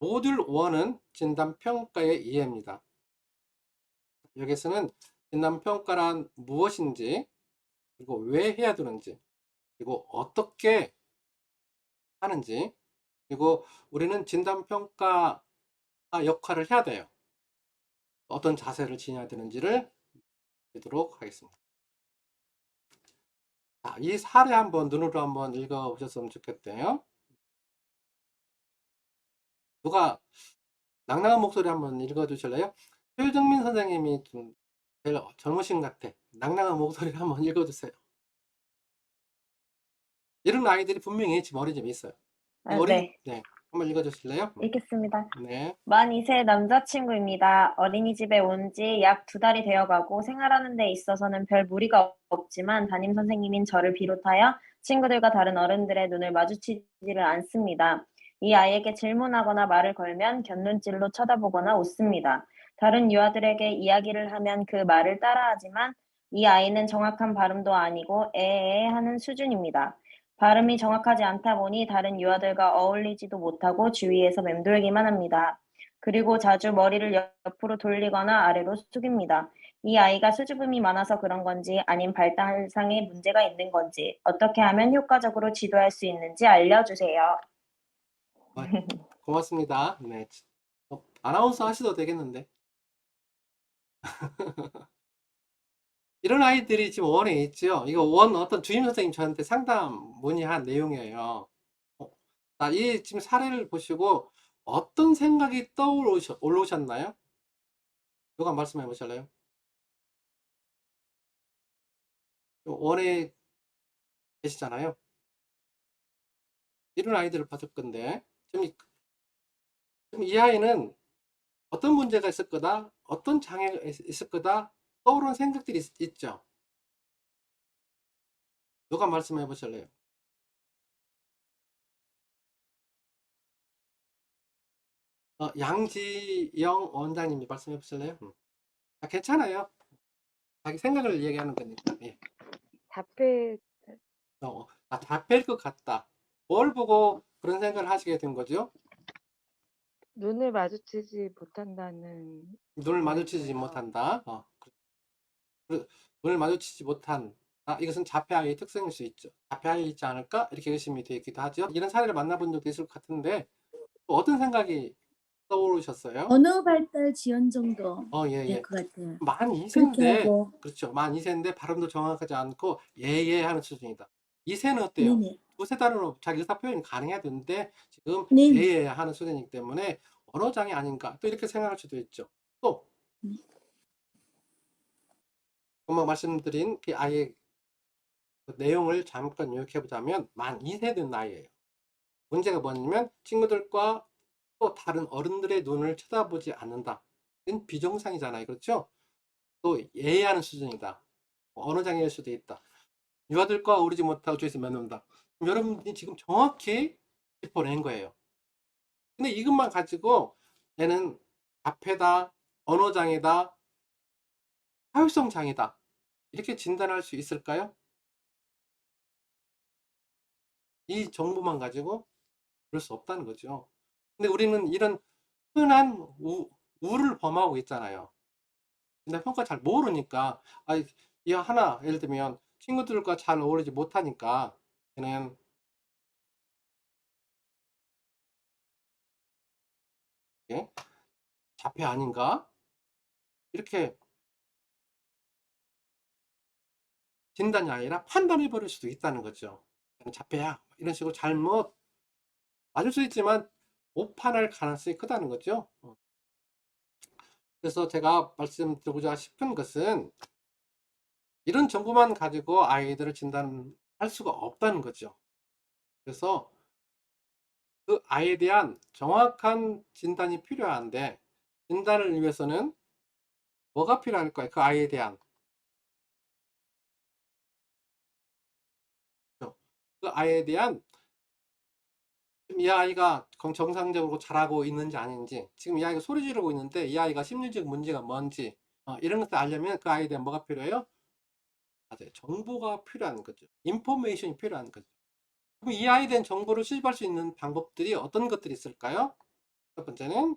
모듈 1은 진단평가의 이해입니다. 여기서는 진단평가란 무엇인지, 그리고 왜 해야 되는지, 그리고 어떻게 하는지, 그리고 우리는 진단평가 역할을 해야 돼요. 어떤 자세를 지녀야 되는지를 보도록 하겠습니다. 자, 이 사례 한번 눈으로 한번 읽어보셨으면 좋겠대요. 누가 낭낭한 목소리 한번 읽어주실래요? 최정민 선생님이 좀 제일 젊으신 것 같아. 낭낭한 목소리를 한번 읽어주세요. 이런 아이들이 분명히 지금 어린이집에 있어요. 이 어린이, 네, 네, 한번 읽어주실래요? 읽겠습니다. 네. 만 2세 남자친구입니다. 어린이집에 온 지 약 2달이 되어가고 생활하는 데 있어서는 별 무리가 없지만 담임 선생님인 저를 비롯하여 친구들과 다른 어른들의 눈을 마주치지를 않습니다. 이 아이에게 질문하거나 말을 걸면 곁눈질로 쳐다보거나 웃습니다. 다른 유아들에게 이야기를 하면 그 말을 따라하지만 이 아이는 정확한 발음도 아니고 에에 하는 수준입니다. 발음이 정확하지 않다 보니 다른 유아들과 어울리지도 못하고 주위에서 맴돌기만 합니다. 그리고 자주 머리를 옆으로 돌리거나 아래로 숙입니다. 이 아이가 수줍음이 많아서 그런 건지 아님 발달상에 문제가 있는 건지 어떻게 하면 효과적으로 지도할 수 있는지 알려주세요. 어, 고맙습니다. 네. 아나운서 하셔도 되겠는데. 이런 아이들이 지금 원에 있죠. 이거 원 어떤 주임 선생님 저한테 상담 문의한 내용이에요. 이 지금 사례를 보시고 어떤 생각이 올라오셨나요? 누가 말씀해 보실래요? 원에 계시잖아요. 이런 아이들을 봤을 건데 지금 이 아이는 어떤 문제가 있을 거다, 어떤 장애가 있을 거다 떠오르는 생각들이 있죠. 누가 말씀해 보실래요? 양지영 원장님이 말씀해 보실래요? 괜찮아요. 자기 생각을 얘기하는 거니까. 예. 답해 답할 것 같다. 뭘 보고 그런 생각을 하시게 된 거죠? 눈을 마주치지 못한다는 눈을 마주치지 거에서요. 못한다. 눈을 마주치지 못한 이것은 자폐아이의 특성일 수 있죠. 자폐아이이지 않을까? 이렇게 의심이 되기도 하죠. 이런 사례를 만나본 적도 있을 것 같은데 또 어떤 생각이 떠오르셨어요? 언어 발달 지연 정도 예, 될 예. 것 같아요. 만 그렇게 2세인데, 하고, 그렇죠. 만 2세인데 발음도 정확하지 않고 예예 하는 수준이다. 2세는 어때요? 네네, 두세 달은 자기 의사 표현이 가능해야 되는데 지금 네네. 예예 하는 수준이기 때문에 언어장애 아닌가 또 이렇게 생각할 수도 있죠. 또 음. 금방 말씀드린 그 아이의 그 내용을 잠깐 요약해 보자면 만 2세 된 나이예요. 문제가 뭐냐면 친구들과 또 다른 어른들의 눈을 쳐다보지 않는다. 이건 비정상이잖아요. 그렇죠? 또 예의하는 수준이다. 언어 장애일 수도 있다. 유아들과 어울리지 못하고 조에서 맺는다. 여러분이 지금 정확히 짚어낸 거예요. 근데 이것만 가지고 얘는 자폐다, 언어 장애다, 사회성 장애다. 이렇게 진단할 수 있을까요? 이 정보만 가지고 그럴 수 없다는 거죠. 근데 우리는 이런 흔한 우를 범하고 있잖아요. 근데 평가 잘 모르니까 이 하나 예를 들면 친구들과 잘 어울리지 못하니까 걔는 예? 자폐 아닌가? 이렇게 진단이 아니라 판단해 버릴 수도 있다는 거죠. 걔는 자폐야 이런 식으로 잘못 맞을 수 있지만 오판할 가능성이 크다는 거죠. 그래서 제가 말씀드리고자 싶은 것은 이런 정보만 가지고 아이들을 진단할 수가 없다는 거죠. 그래서 그 아이에 대한 정확한 진단이 필요한데 진단을 위해서는 뭐가 필요할까요? 그 아이에 대한 그 아이에 대한 지금 이 아이가 정상적으로 자라고 있는지 아닌지 지금 이 아이가 소리 지르고 있는데 이 아이가 심리적 문제가 뭔지 이런 것을 알려면 그 아이에 대한 뭐가 필요해요? 맞아요. 정보가 필요한 거죠. 인포메이션이 필요한 거죠. 그럼 이 아이에 대한 정보를 수집할 수 있는 방법들이 어떤 것들이 있을까요? 첫 번째는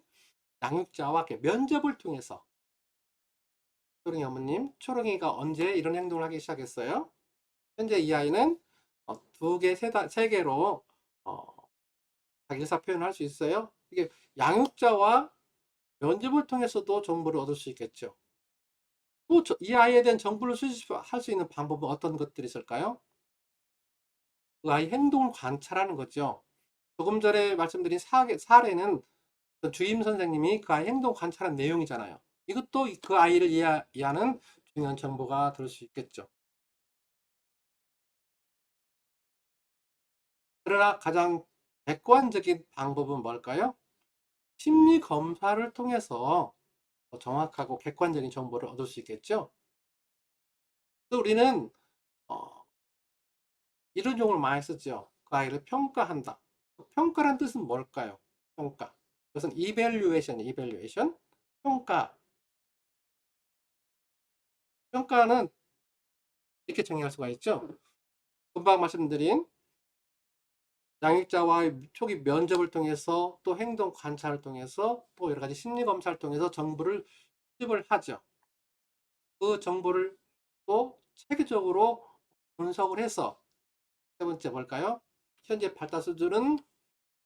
양육자와 면접을 통해서. 초롱이 어머님, 초롱이가 언제 이런 행동을 하기 시작했어요? 현재 이 아이는 2개, 3개로 자기 의사 표현을 할 수 있어요. 이게 양육자와 면접을 통해서도 정보를 얻을 수 있겠죠. 또 이 아이에 대한 정보를 수집할 수 있는 방법은 어떤 것들이 있을까요? 그 아이 행동을 관찰하는 거죠. 조금 전에 말씀드린 사례는 주임 선생님이 그 아이 행동 관찰한 내용이잖아요. 이것도 그 아이를 이해하는 중요한 정보가 될 수 있겠죠. 그러나 가장 객관적인 방법은 뭘까요? 심리 검사를 통해서 정확하고 객관적인 정보를 얻을 수 있겠죠. 또 우리는 이런 용어를 많이 쓰죠. 그 아이를 평가한다. 평가란 뜻은 뭘까요? 평가. 그것은 evaluation. 평가. 평가는 이렇게 정의할 수가 있죠. 금방 말씀드린 양육자와의 초기 면접을 통해서 또 행동 관찰을 통해서 또 여러 가지 심리 검사를 통해서 정보를 수집을 하죠. 그 정보를 또 체계적으로 분석을 해서 세 번째 뭘까요? 현재 발달 수준은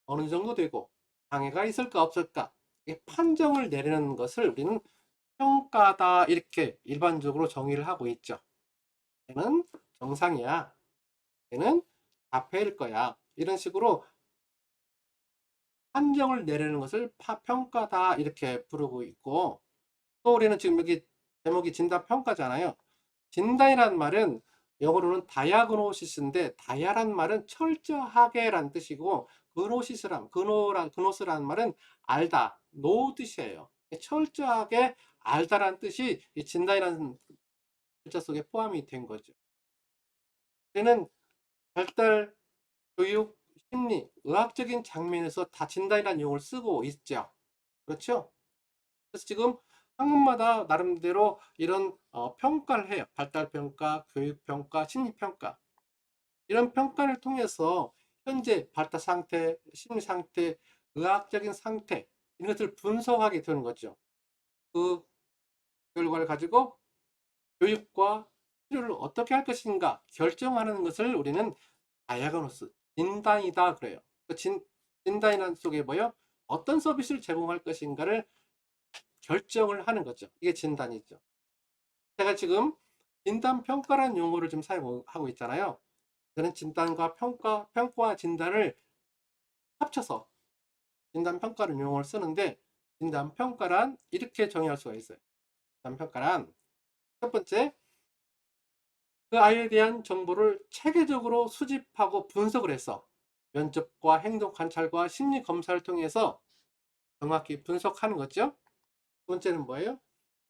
어느 정도 되고 장애가 있을까 없을까 판정을 내리는 것을 우리는 평가다 이렇게 일반적으로 정의를 하고 있죠. 얘는 정상이야. 얘는 자폐일 거야. 이런 식으로 판정을 내리는 것을 평가다 이렇게 부르고 있고 또 우리는 지금 여기 제목이 진단평가잖아요. 진단이란 말은 영어로는 다이아그노시스인데 다이아란 말은 철저하게란 뜻이고 그노스란 말은 알다, 노 뜻이에요. 철저하게 알다란 뜻이 이 진단이라는 글자 속에 포함이 된 거죠. 얘는 발달, 교육, 심리, 의학적인 장면에서 다 진단이라는 용어를 쓰고 있죠. 그렇죠? 그래서 지금 학문마다 나름대로 이런 평가를 해요. 발달평가, 교육평가, 심리평가. 이런 평가를 통해서 현재 발달 상태, 심리 상태, 의학적인 상태 이런 것을 분석하게 되는 거죠. 그 결과를 가지고 교육과 치료를 어떻게 할 것인가 결정하는 것을 우리는 다이아그노스, 진단이다 그래요. 그 진단이라는 속에 뭐요? 어떤 서비스를 제공할 것인가를 결정을 하는 거죠. 이게 진단이죠. 제가 지금 진단평가라는 용어를 좀 사용하고 있잖아요. 저는 진단과 평가와 진단을 합쳐서 진단평가라는 용어를 쓰는데 진단평가란 이렇게 정의할 수가 있어요. 진단평가란 첫 번째, 그 아이에 대한 정보를 체계적으로 수집하고 분석을 해서 면접과 행동 관찰과 심리 검사를 통해서 정확히 분석하는 거죠. 두 번째는 뭐예요?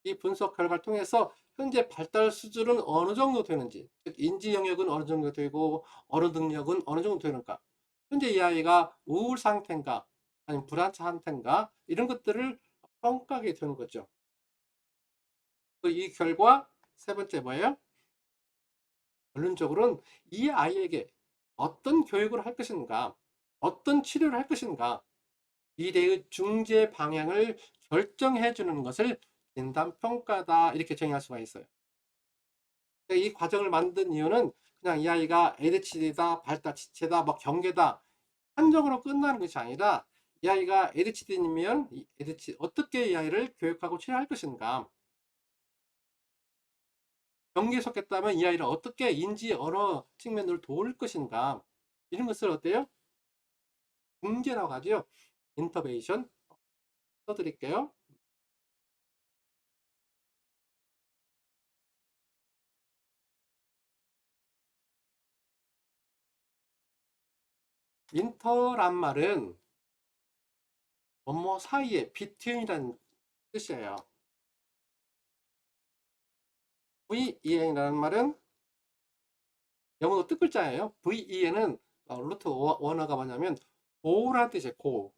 이 분석 결과를 통해서 현재 발달 수준은 어느 정도 되는지, 즉 인지 영역은 어느 정도 되고 언어 능력은 어느 정도 되는가, 현재 이 아이가 우울 상태인가 아니면 불안 상태인가 이런 것들을 평가하게 되는 거죠. 이 결과 세 번째 뭐예요? 결론적으로는 이 아이에게 어떤 교육을 할 것인가, 어떤 치료를 할 것인가, 미래의 중재 방향을 결정해 주는 것을 진단평가다 이렇게 정의할 수가 있어요. 이 과정을 만든 이유는 그냥 이 아이가 ADHD다, 발달 지체다, 뭐 경계다 한정으로 끝나는 것이 아니라 이 아이가 ADHD면 어떻게 이 아이를 교육하고 치료할 것인가, 경계에 속했다면 이 아이를 어떻게 인지 언어 측면으로 도울 것인가 이런 것을 어때요? 중재라고 하죠. 인터베이션 써드릴게요. 인터란 말은 뭐뭐 사이에 between이라는 뜻이에요. VEN이라는 말은 영어로 뜻글자예요. VEN은 루트 원어가 뭐냐면 고라는 뜻이에요. 고.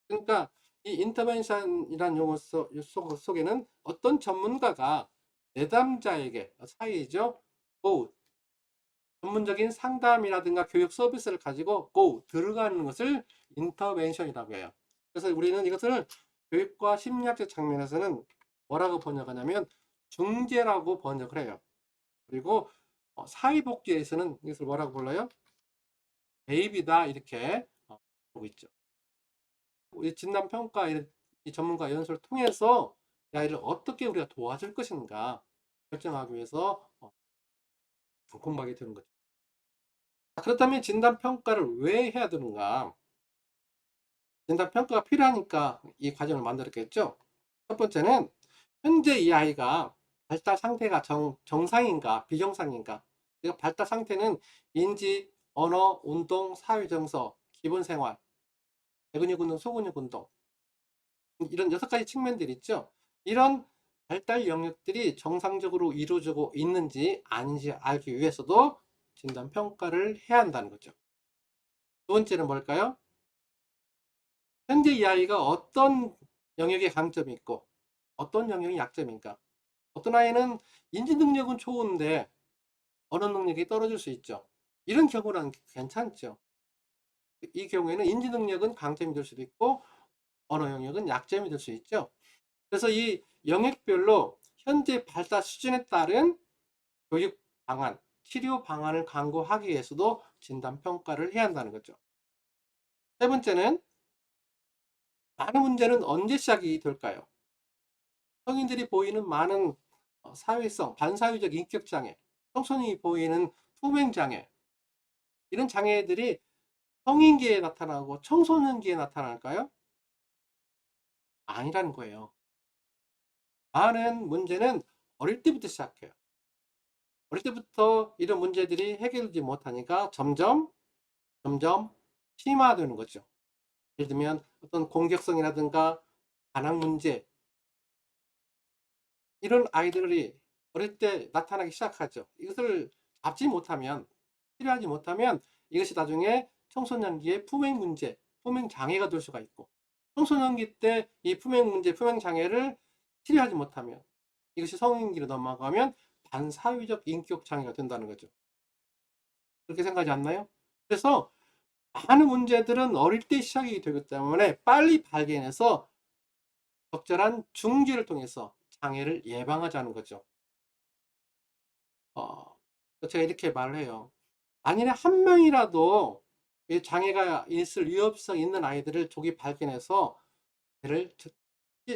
그러니까 이 인터벤션이라는 용어 속에는 어떤 전문가가 내담자에게 사이죠. 고 전문적인 상담이라든가 교육 서비스를 가지고 들어가는 것을 인터벤션이라고 해요. 그래서 우리는 이것을 교육과 심리학적 측면에서는 뭐라고 번역하냐면 중재라고 번역을 해요. 그리고 사회복지에서는 이것을 뭐라고 불러요? 대입이다 이렇게 보고 있죠. 우리 진단평가 이 전문가 연수를 통해서 이 아이를 어떻게 우리가 도와줄 것인가 결정하기 위해서 공부하게 되는 거죠. 그렇다면 진단평가를 왜 해야 되는가? 진단평가가 필요하니까 이 과정을 만들었겠죠. 첫 번째는 현재 이 아이가 발달 상태가 정상인가 비정상인가. 그러니까 발달 상태는 인지, 언어, 운동, 사회정서, 기본생활, 대근육 운동, 소근육 운동 이런 6가지 측면들이 있죠. 이런 발달 영역들이 정상적으로 이루어지고 있는지 아닌지 알기 위해서도 진단평가를 해야 한다는 거죠. 두 번째는 뭘까요? 현재 이 아이가 어떤 영역에 강점이 있고 어떤 영역이 약점인가. 어떤 아이는 인지 능력은 좋은데 언어 능력이 떨어질 수 있죠. 이런 경우는 괜찮죠. 이 경우에는 인지 능력은 강점이 될 수도 있고 언어 영역은 약점이 될 수 있죠. 그래서 이 영역별로 현재 발달 수준에 따른 교육 방안, 치료 방안을 강구하기 위해서도 진단평가를 해야 한다는 거죠. 세 번째는 많은 문제는 언제 시작이 될까요? 성인들이 보이는 많은 사회성, 반사회적 인격장애, 청소년이 보이는 투명장애 이런 장애들이 성인기에 나타나고 청소년기에 나타날까요? 아니라는 거예요. 많은 문제는 어릴 때부터 시작해요. 어릴 때부터 이런 문제들이 해결되지 못하니까 점점 심화되는 거죠. 예를 들면 어떤 공격성이라든가 반항 문제 이런 아이들이 어릴 때 나타나기 시작하죠. 이것을 잡지 못하면 치료하지 못하면 이것이 나중에 청소년기에 품행 문제, 품행 장애가 될 수가 있고 청소년기 때 이 품행 문제, 품행 장애를 치료하지 못하면 이것이 성인기로 넘어가면 반사회적 인격 장애가 된다는 거죠. 그렇게 생각하지 않나요? 그래서 많은 문제들은 어릴 때 시작이 되기 때문에 빨리 발견해서 적절한 중지를 통해서 장애를 예방하자는 거죠. 제가 이렇게 말을 해요. 만일에 한 명이라도 장애가 있을 위험성 있는 아이들을 조기 발견해서 걔를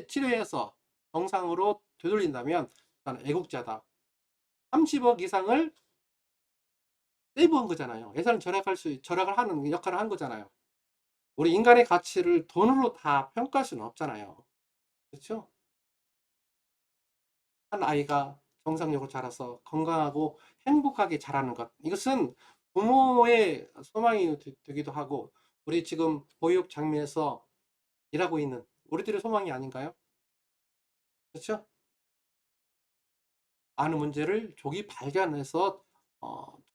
치료해서 정상으로 되돌린다면 나는 애국자다. 30억 이상을 세이브한 거잖아요. 예산을 절약을 하는 역할을 한 거잖아요. 우리 인간의 가치를 돈으로 다 평가할 수는 없잖아요. 그렇죠? 한 아이가 정상적으로 자라서 건강하고 행복하게 자라는 것. 이것은 부모의 소망이 되기도 하고 우리 지금 보육 장면에서 일하고 있는 우리들의 소망이 아닌가요? 그렇죠? 많은 문제를 조기 발견해서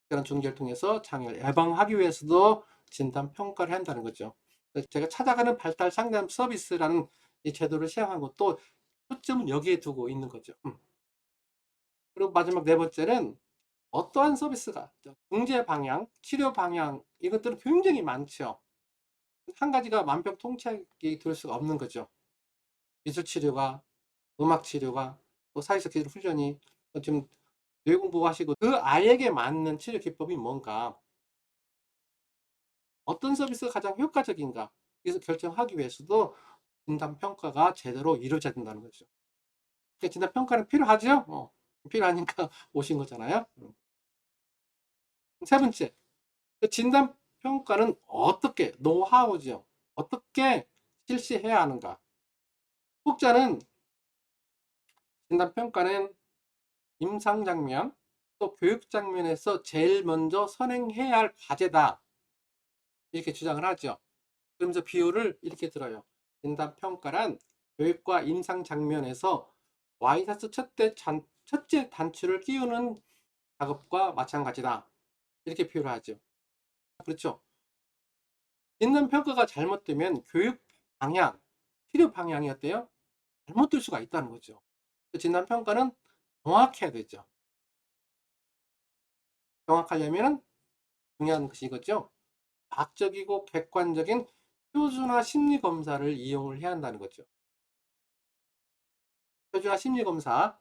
특별한 중재를 통해서 장애를 예방하기 위해서도 진단 평가를 한다는 거죠. 제가 찾아가는 발달 상담 서비스라는 이 제도를 시행한 것도 초점은 여기에 두고 있는 거죠. 그리고 마지막 네 번째는 어떠한 서비스가 중재 방향, 치료 방향 이것들은 굉장히 많죠. 한 가지가 만병통치약이 될 수가 없는 거죠. 미술 치료가, 음악 치료가, 또 사회적 기술 훈련이 지금 뇌 공부하시고 그 아이에게 맞는 치료 기법이 뭔가, 어떤 서비스가 가장 효과적인가 그래서 결정하기 위해서도 진단 평가가 제대로 이루어져야 된다는 거죠. 진단 평가는 필요하죠. 필요하니까 오신 거잖아요. 세 번째, 그 진단 평가는 어떻게 노하우죠. 어떻게 실시해야 하는가. 혹자는 진단 평가는 임상 장면 또 교육 장면에서 제일 먼저 선행해야 할 과제다 이렇게 주장을 하죠. 그러면서 비유를 이렇게 들어요. 진단 평가란 교육과 임상 장면에서 와이셔츠 첫째 단추를 끼우는 작업과 마찬가지다 이렇게 표현을 하죠. 그렇죠. 진단 평가가 잘못되면 교육 방향, 치료 방향이 어때요? 잘못될 수가 있다는 거죠. 진단 평가는 정확해야 되죠. 정확하려면 중요한 것이 이거죠. 과학적이고 객관적인 표준화 심리 검사를 이용을 해야 한다는 거죠. 표준화 심리 검사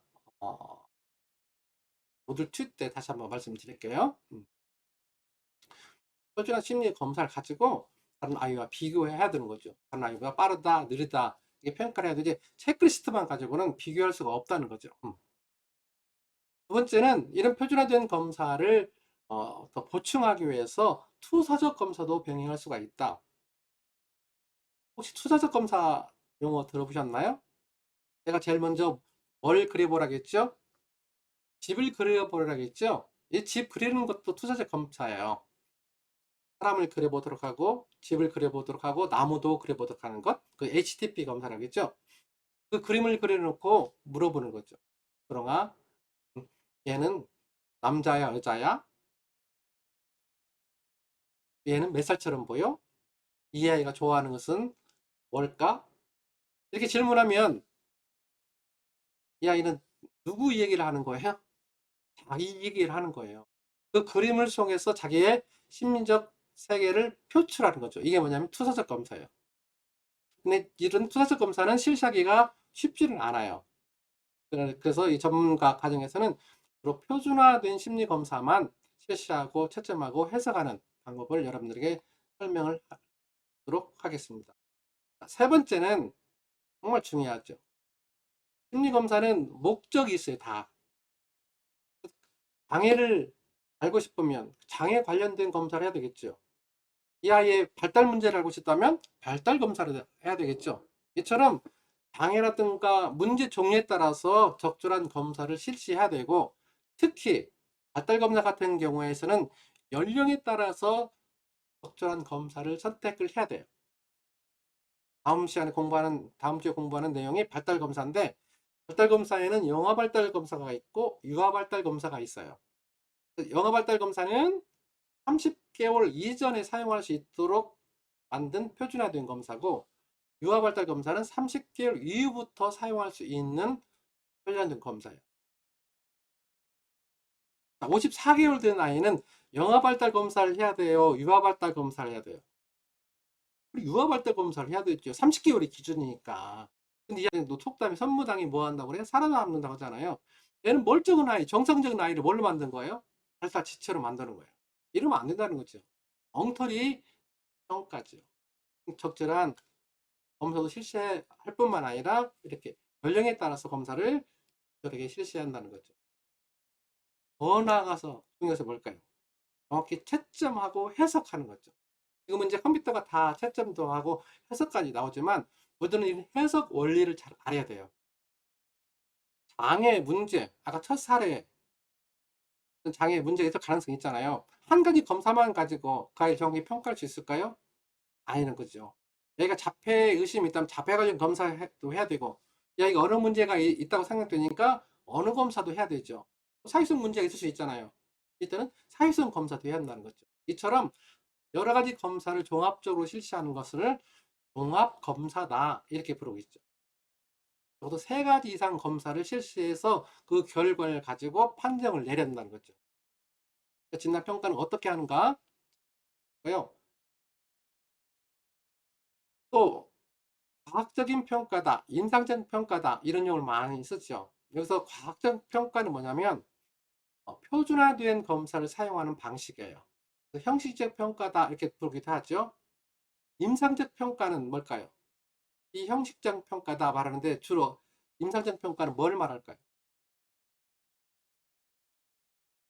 모듈 2 때 다시 한번 말씀드릴게요. 표준화 심리 검사를 가지고 다른 아이와 비교해야 되는 거죠. 다른 아이가 빠르다, 느리다 이게 평가를 해야 되지 체크리스트만 가지고는 비교할 수가 없다는 거죠. 두 번째는 이런 표준화된 검사를 더 보충하기 위해서 투사적 검사도 병행할 수가 있다. 혹시 투사적 검사 용어 들어보셨나요? 제가 제일 먼저 뭘 그려보라겠죠? 집을 그려보라겠죠? 이 집 그리는 것도 투사적 검사예요. 사람을 그려보도록 하고 집을 그려보도록 하고 나무도 그려보도록 하는 것, 그 HTP 검사라고 했죠. 그 그림을 그려놓고 물어보는 거죠. 그러나 얘는 남자야 여자야? 얘는 몇 살처럼 보여? 이 아이가 좋아하는 것은 뭘까? 이렇게 질문하면 이 아이는 누구 얘기를 하는 거예요? 자기 얘기를 하는 거예요. 그 그림을 통해서 자기의 심리적 세계를 표출하는 거죠. 이게 뭐냐면 투사적 검사예요. 근데 이런 투사적 검사는 실시하기가 쉽지는 않아요. 그래서 이 전문가 과정에서는 주로 표준화된 심리 검사만 실시하고 채점하고 해석하는 방법을 여러분들에게 설명을 하도록 하겠습니다. 세 번째는 정말 중요하죠. 심리 검사는 목적이 있어요. 다. 장애를 알고 싶으면 장애 관련된 검사를 해야 되겠죠. 이 아이의 발달 문제를 알고 싶다면 발달 검사를 해야 되겠죠. 이처럼 장애라든가 문제 종류에 따라서 적절한 검사를 실시해야 되고 특히 발달 검사 같은 경우에서는 연령에 따라서 적절한 검사를 선택을 해야 돼요. 다음 주에 공부하는 내용이 발달 검사인데 발달 검사에는 영아 발달 검사가 있고 유아 발달 검사가 있어요. 영아 발달 검사는 30개월 이전에 사용할 수 있도록 만든 표준화된 검사고 유아 발달 검사는 30개월 이후부터 사용할 수 있는 표준화된 검사예요. 54개월 된 아이는 영아 발달 검사를 해야 돼요. 유아 발달 검사를 해야 돼요. 유아 발달 검사를 해야 되죠. 30개월이 기준이니까. 근데 이 아이는 노톡담이 선무당이 뭐 한다고 그래요? 살아남는다고 하잖아요. 얘는 멀쩡한 아이, 정상적인 아이를 뭘로 만든 거예요? 발달 지체로 만드는 거예요. 이러면 안 된다는 거죠. 엉터리 평가죠. 적절한 검사도 실시할 뿐만 아니라 이렇게 연령에 따라서 검사를 적절하게 실시한다는 거죠. 더 나아가서 중요한 것은 뭘까요? 정확히 채점하고 해석하는 거죠. 지금은 이제 컴퓨터가 다 채점도 하고 해석까지 나오지만 우리는 이 해석 원리를 잘 알아야 돼요. 장애 문제, 아까 첫 사례 장애 문제가 있을 가능성이 있잖아요. 한 가지 검사만 가지고 그 아이를 정확히 평가할 수 있을까요? 아니는 거죠. 얘가 자폐 의심이 있다면 자폐 관련 검사도 해야 되고 얘가 어느 문제가 있다고 생각되니까 어느 검사도 해야 되죠. 사회성 문제가 있을 수 있잖아요. 이때는 사회성 검사도 해야 한다는 거죠. 이처럼 여러 가지 검사를 종합적으로 실시하는 것을 종합검사다 이렇게 부르고 있죠. 적어도 3가지 이상 검사를 실시해서 그 결과를 가지고 판정을 내려야 한다는 거죠. 진단평가는 어떻게 하는가? 또 과학적인 평가다, 인상적 평가다 이런 용어를 많이 쓰죠. 여기서 과학적 평가는 뭐냐면 표준화된 검사를 사용하는 방식이에요. 형식적 평가다 이렇게 부르기도 하죠. 임상적 평가는 뭘까요? 이 형식적 평가다 말하는데 주로 임상적 평가는 뭘 말할까요?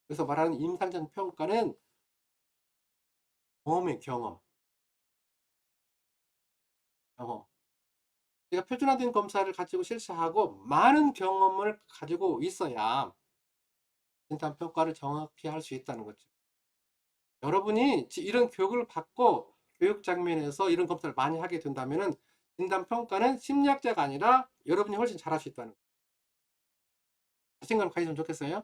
그래서 말하는 임상적 평가는 경험. 우리가 표준화된 검사를 가지고 실시하고 많은 경험을 가지고 있어야 진단 평가를 정확히 할 수 있다는 거죠. 여러분이 이런 교육을 받고 교육 장면에서 이런 검사를 많이 하게 된다면 진단 평가는 심리학자가 아니라 여러분이 훨씬 잘할 수 있다는 거예요. 자신감 가지면 좋겠어요?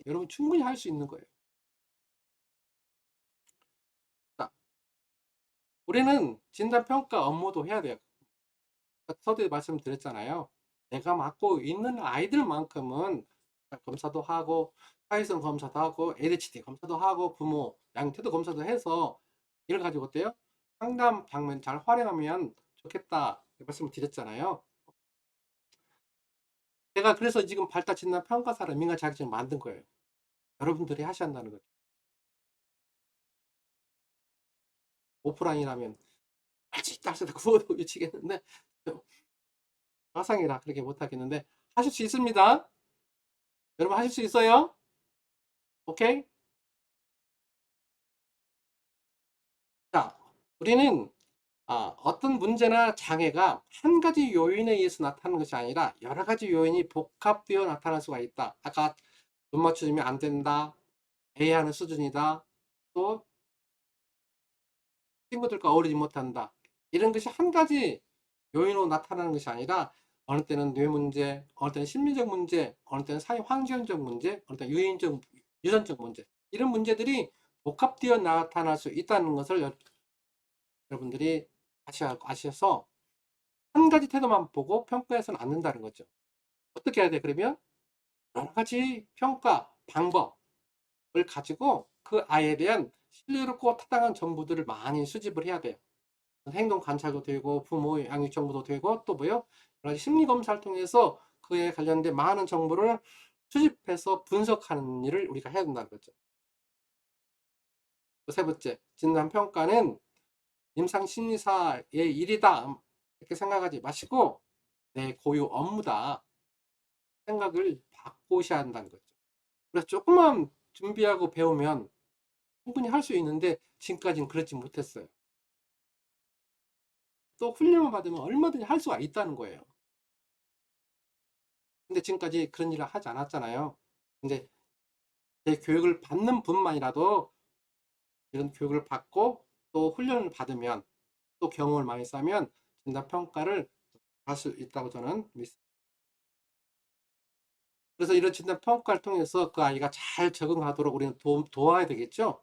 여러분 충분히 할 수 있는 거예요. 자, 우리는 진단 평가 업무도 해야 돼요. 서두에 말씀드렸잖아요. 내가 맡고 있는 아이들만큼은 검사도 하고 사회성 검사도 하고 ADHD 검사도 하고 부모 양태도 검사도 해서 이걸 가지고 어때요? 상담 방면 잘 활용하면 좋겠다 말씀을 드렸잖아요. 제가 그래서 지금 발달 진단 평가사를 민간 자격증을 만든 거예요. 여러분들이 하셔야 한다는 거죠. 오프라인이라면 알지 딸쓰다 구워도 미치겠는데 화상이라 그렇게 못하겠는데 하실 수 있습니다. 여러분 하실 수 있어요? 오케이? 자, 우리는 어떤 문제나 장애가 한 가지 요인에 의해서 나타나는 것이 아니라 여러 가지 요인이 복합되어 나타날 수가 있다. 아까 눈 맞추면 안 된다. A하는 수준이다. 또 친구들과 어울리지 못한다. 이런 것이 한 가지 요인으로 나타나는 것이 아니라 어느 때는 뇌 문제, 어느 때는 심리적 문제, 어느 때는 사회 환경적 문제, 어느 때는 유전적 문제 이런 문제들이 복합되어 나타날 수 있다는 것을 여러분들이 아셔서 한 가지 태도만 보고 평가해서는 안 된다는 거죠. 어떻게 해야 돼? 그러면 여러 가지 평가 방법을 가지고 그 아이에 대한 신뢰롭고 타당한 정보들을 많이 수집을 해야 돼요. 행동 관찰도 되고 부모 양육 정보도 되고 또 뭐요? 여러 가지 심리 검사를 통해서 그에 관련된 많은 정보를 수집해서 분석하는 일을 우리가 해야 된다는 거죠. 세 번째, 진단 평가는 임상 심리사의 일이다 이렇게 생각하지 마시고 내 고유 업무다 생각을 바꾸셔야 한다는 거죠. 그래서 조금만 준비하고 배우면 충분히 할 수 있는데 지금까지는 그렇지 못했어요. 또 훈련을 받으면 얼마든지 할 수가 있다는 거예요. 근데 지금까지 그런 일을 하지 않았잖아요. 근데 제 교육을 받는 분만이라도 이런 교육을 받고 또 훈련을 받으면 또 경험을 많이 쌓으면 진단 평가를 할 수 있다고 저는 믿습니다. 그래서 이런 진단 평가를 통해서 그 아이가 잘 적응하도록 우리는 도와야 되겠죠.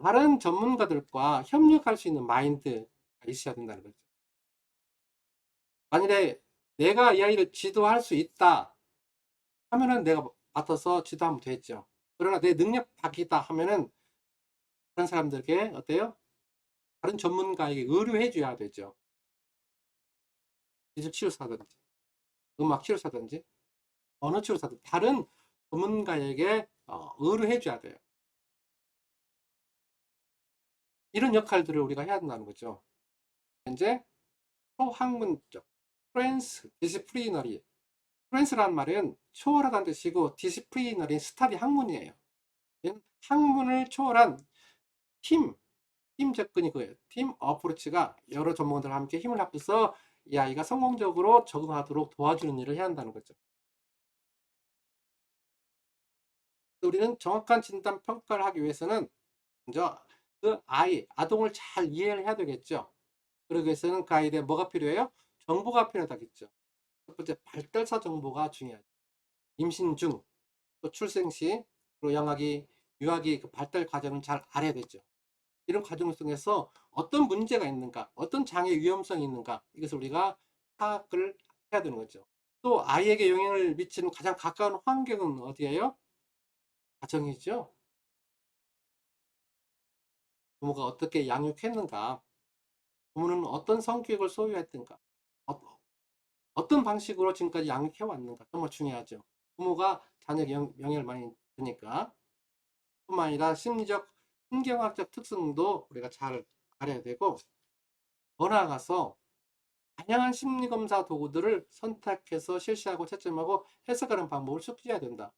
다른 전문가들과 협력할 수 있는 마인드가 있어야 된다는 거죠. 만일에 내가 이 아이를 지도할 수 있다 하면은 내가 맡아서 지도하면 되겠죠. 그러나 내 능력 밖이다 하면은 그런 사람들에게 어때요? 다른 전문가에게 의뢰해 줘야 되죠. 기술 치료사든지 음악 치료사든지 언어 치료사든지 다른 전문가에게 의뢰해 줘야 돼요. 이런 역할들을 우리가 해야 된다는 거죠. 현재 초학문적 프랜스 디시플리너리 프랜스라는 말은 초월하다는 뜻이고 디시플리너리 스타디 학문이에요. 학문을 초월한 팀 접근이 그예요. 팀 어프로치가 여러 전문가들과 함께 힘을 합해서 이 아이가 성공적으로 적응하도록 도와주는 일을 해야 한다는 거죠. 우리는 정확한 진단 평가를 하기 위해서는 먼저 그 아동을 잘 이해를 해야 되겠죠. 그러기 위해서는 그 아이에 대한 뭐가 필요해요? 정보가 필요하다겠죠. 첫 번째 발달사 정보가 중요하죠. 임신 중, 또 출생 시, 그리고 영아기, 유아기 그 발달 과정을 잘 알아야 되죠. 이런 과정을 통해서 어떤 문제가 있는가, 어떤 장애 위험성이 있는가 이것을 우리가 파악을 해야 되는 거죠. 또 아이에게 영향을 미치는 가장 가까운 환경은 어디예요? 가정이죠. 부모가 어떻게 양육했는가, 부모는 어떤 성격을 소유했던가, 어떤 방식으로 지금까지 양육해 왔는가 정말 중요하죠. 부모가 자녀에게 영향을 많이 주니까 뿐만 아니라 심리적, 신경학적 특성도 우리가 잘 알아야 되고 더 나아가서 다양한 심리검사 도구들을 선택해서 실시하고 채점하고 해석하는 방법을 숙지해야 된다.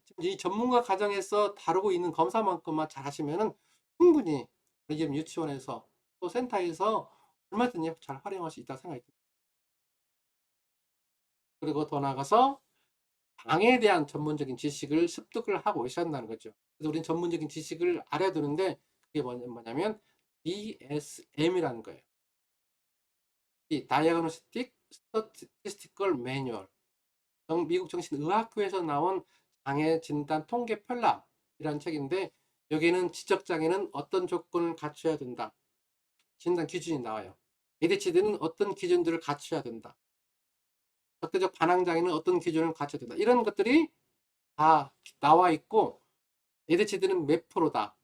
지금 이 전문가 과정에서 다루고 있는 검사만큼만 잘 하시면은 충분히 우리 지금 유치원에서 또 센터에서 얼마든지 잘 활용할 수 있다고 생각이 듭니다. 그리고 더 나아가서 장애에 대한 전문적인 지식을 습득을 하고 오셔야 한다는 거죠. 그래서 우리는 전문적인 지식을 알아야 되는데 그게 뭐냐면 DSM이라는 거예요. 이 Diagnostic Statistical Manual. 미국 정신의학회에서 나온 장애 진단 통계 편람이라는 책인데 여기에는 지적장애는 어떤 조건을 갖춰야 된다. 진단 기준이 나와요. ADHD는 어떤 기준들을 갖춰야 된다. 적대적 반항장애는 어떤 기준을 갖춰야 된다. 이런 것들이 다 나와 있고 ADHD는 몇 프로다.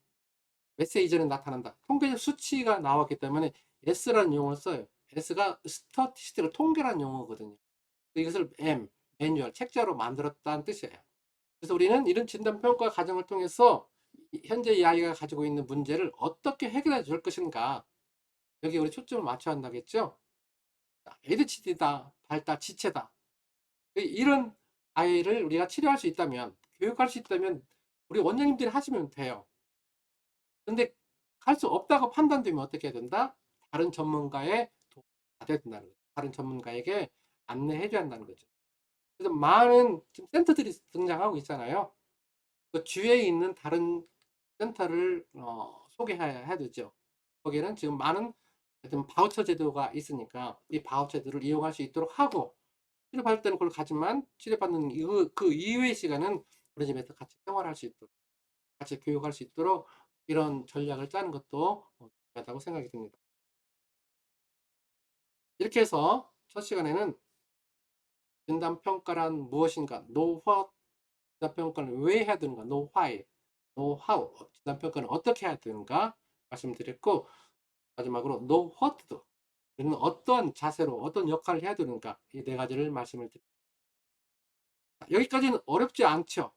몇 세 이전에 나타난다. 통계적 수치가 나왔기 때문에 S라는 용어를 써요. S가 스태티스틱을 통계라는 용어거든요. 이것을 매뉴얼, 책자로 만들었다는 뜻이에요. 그래서 우리는 이런 진단평가 과정을 통해서 현재 이 아이가 가지고 있는 문제를 어떻게 해결해 줄 것인가, 여기 우리 초점을 맞춰야 한다겠죠. ADHD다, 발달 지체다, 이런 아이를 우리가 치료할 수 있다면, 교육할 수 있다면 우리 원장님들이 하시면 돼요. 근데 할 수 없다고 판단되면 어떻게 해야 된다? 다른 전문가의 도움이 받아야 된다는 거죠. 다른 전문가에게 안내해 줘야 한다는 거죠. 그래서 많은 지금 센터들이 등장하고 있잖아요. 그 주위에 있는 다른 센터를 소개해야 되죠. 거기에는 지금 많은 바우처 제도가 있으니까 이 바우처 제도를 이용할 수 있도록 하고, 치료받을 때는 그걸 가지만 치료받는 그 이후의 시간은 우리 집에서 같이 생활할 수 있도록, 같이 교육할 수 있도록 이런 전략을 짜는 것도 중요하다고 생각이 듭니다. 이렇게 해서 첫 시간에는 진단평가란 무엇인가, know what, 진단평가는 왜 해야 되는가, know why, know how, 진단평가는 어떻게 해야 되는가 말씀드렸고, 마지막으로 know what to do, 우리는 어떤 자세로 어떤 역할을 해야 되는가, 이 네 가지를 말씀을 드립니다. 여기까지는 어렵지 않죠.